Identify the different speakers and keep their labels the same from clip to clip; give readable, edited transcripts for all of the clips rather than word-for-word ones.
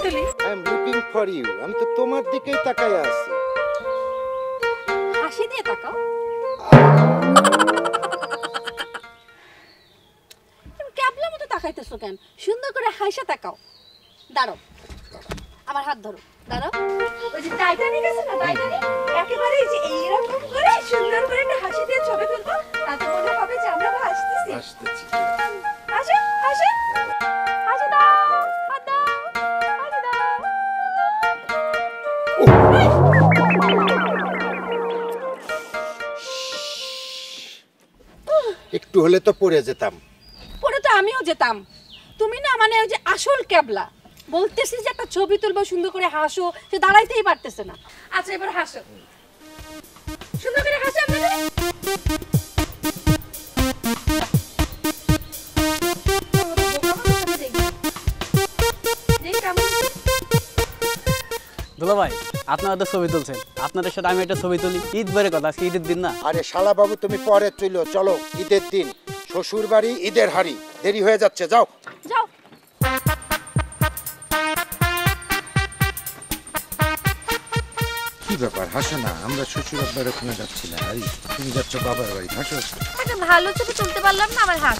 Speaker 1: তুলি।
Speaker 2: I am looking for you. আমি তো তোমার দিকেই তাকায় আছি।
Speaker 1: হাসি দিয়ে তাকাও। তুমি ক্যাবলা মতো তাকাইতেছো কেন? সুন্দর করে হাসা তাকাও। দাঁড়াও, আমার হাত ধরো। দাঁড়াও। ওই যে টাইটানিক আছে না, টাইটানিক একেবারে যে এইরকম করে সুন্দর করে একটা হাসি দিয়ে ছবি তুলবো, তাতে মনে হবে যে আমরা হাসতেছি।
Speaker 2: হাসতেছি।
Speaker 1: হাসো, হাসো, হাসি দাও, হাত দাও, হাসি দাও।
Speaker 2: একটু হলে তো পড়ে যেতাম।
Speaker 1: পরে তো আমিও যেতাম। তুমি না মানে ওই যে আসল ক্যাবলা বলতেছি যে একটা ছবি তুলবো, সুন্দর করে হাসো, সে দাঁড়াইতেই পারতেছে না। আচ্ছা এবার হাসো, সুন্দর করে হাসো। আপনাদের
Speaker 3: দুলা ভাই, আপনারা তো ছবি তুলছেন, আপনাদের সাথে আমি একটা ছবি তুলি। ঈদ বেড়ে কথা, আজকে ঈদের দিন না?
Speaker 2: আরে শালা বাবু, তুমি পরে চলো, ঈদের দিন শ্বশুর বাড়ি, ঈদের হাড়ি, দেরি হয়ে যাচ্ছে, যাও
Speaker 1: যাও।
Speaker 2: কি ব্যাপার, হাসো না। আমরা শ্বশুর আব্বার ওখানে যাচ্ছি না, আরে তুমি যাচ্ছ বাবার বাড়ি, হাসো।
Speaker 1: একটা ভালো ছবি তুলতে পারলাম না, আবার হাস।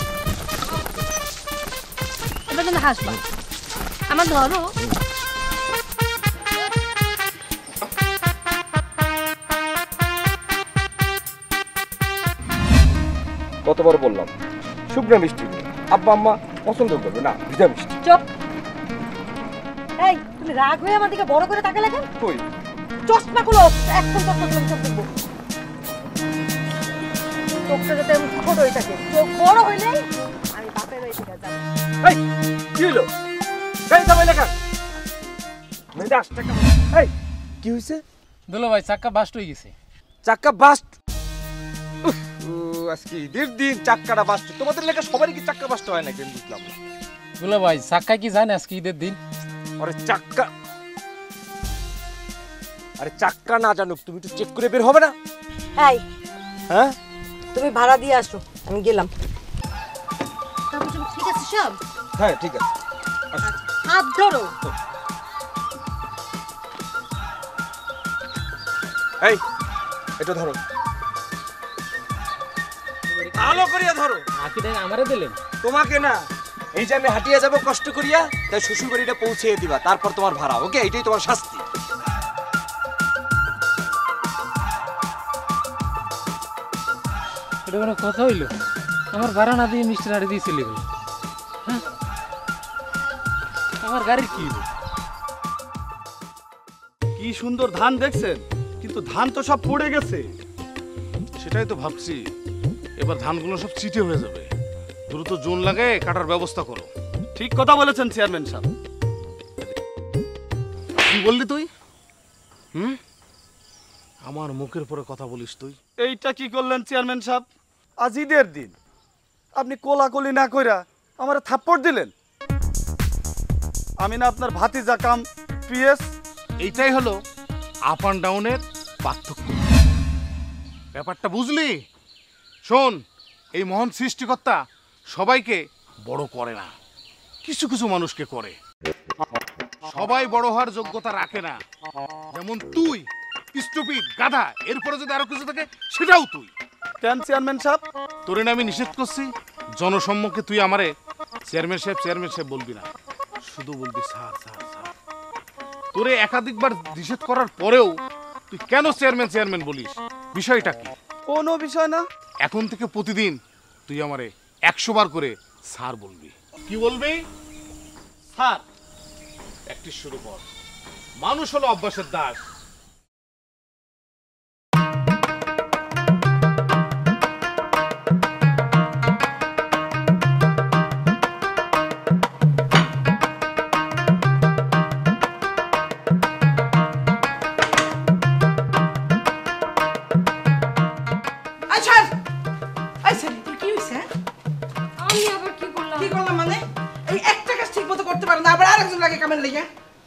Speaker 1: এবার তুমি হাসবা, আমার ধরো।
Speaker 4: কতবার বললাম শুকনো মিষ্টি আব্বা আম্মা পছন্দ করবে না, ভিজা মিষ্টি।
Speaker 5: চুপ। এই তুমি রাগ হয়ে আমার দিকে বড় করে তাকালে কেন?
Speaker 4: কই
Speaker 5: চশমা খুলো, একদম চশমা খুলো, চোখ দেখবো। চোখটা যাতে ছোট হয়ে থাকে, চোখ বড় হইলেই আমি বাপের হয়ে থেকে যাবো।
Speaker 4: এই কি হলো? এই দাও লেখা মেয়েটা 8 টাকা। এই কি হইছে?
Speaker 3: দুলা ভাই, চাক্কা বাস্ট হয়ে গেছে।
Speaker 4: চাক্কা বাস্ট? আজকে ঈদের দিন চাক্কাটা বাস্ট? তোমাদের লেখা সবারই কি চাক্কা বাস্ট হয় নাকি? আমি বুঝলাম না।
Speaker 3: দুলা ভাই, চাক্কা কি জানে আজকে ঈদের দিন?
Speaker 4: আরে চাক্কা, আরে চাক্কা না জানুক, তুমি একটু চেক করে বের হবে না?
Speaker 5: এই
Speaker 4: হ্যাঁ,
Speaker 5: তুমি ভাড়া দিয়ে আসো, আমি গেলাম।
Speaker 1: ঠিক আছে সব?
Speaker 4: হ্যাঁ ঠিক আছে।
Speaker 5: হাত ধরো।
Speaker 4: এই এটা ধরো, ভালো করিয়া ধরো।
Speaker 3: আকিটা আমারে দিলেন?
Speaker 4: তোমাকে না, এই যে আমি হাঁটিয়ে যাব কষ্ট করিয়া, তাই শ্বশুর বাড়িটা পৌঁছে দিবা, তারপর তোমার ভাড়া। ওকে, এটাই তোমার শাস্তি।
Speaker 3: এটা কোনো কথা হইলো? আমার ভাড়া না দিয়ে মিষ্টি নাড়ি দিয়ে চলে গেল। আমার গাড়ির কি?
Speaker 6: কি সুন্দর ধান দেখছেন, কিন্তু ধান তো সব পড়ে গেছে। সেটাই তো ভাবছি, এবার ধানগুলো সব চিটে হয়ে যাবে। দ্রুত জোন লাগে কাটার ব্যবস্থা করো। ঠিক কথা বলেছেন চেয়ারম্যান সাহেব। কি বললি তুই? আমার মুখের পরে কথা বলিস তুই? এইটা কি করলেন চেয়ারম্যান সাহেব? আজ ঈদের দিন আপনি কোলাকুলি না কইরা আমারে থাপ্পড় দিলেন। আমি না আপনার ভাতিজা কাম পিএস? এইটাই হলো আপ অ্যান্ড ডাউনের পার্থক্য। ব্যাপারটা বুঝলি? শোন, এই মহান সৃষ্টিকর্তা সবাইকে বড় করে না, কিছু কিছু মানুষকে করে। সবাই বড় হওয়ার যোগ্যতা রাখে না। যেমন তুই স্টুপিড গাধা, এরপরে যদি আরো কিছু থাকে সেটাও তুই। কেন চেয়ারম্যান সাহেব? তোরে না আমি নিষেধ করছি জনসম্মুখে তুই আমারে চেয়ারম্যান সাহেব বলবি না, শুধু বলবি স্যার স্যার স্যার। তোরে একাধিকবার নিষেধ করার পরেও তুই কেন চেয়ারম্যান বলিস? বিষয়টা কি? কোনো বিষয় না। এখন থেকে প্রতিদিন তুই আমারে 100 বার করে স্যার বলবি। কি বলবি? স্যার। প্র্যাকটিস শুরু কর। মানুষ হলো অভ্যাসের দাস।
Speaker 5: কি করলাম মানে? এই একটা কাজ ঠিক মতো করতে পারো না, আবার আরেকজন লাগে কামের লেগে।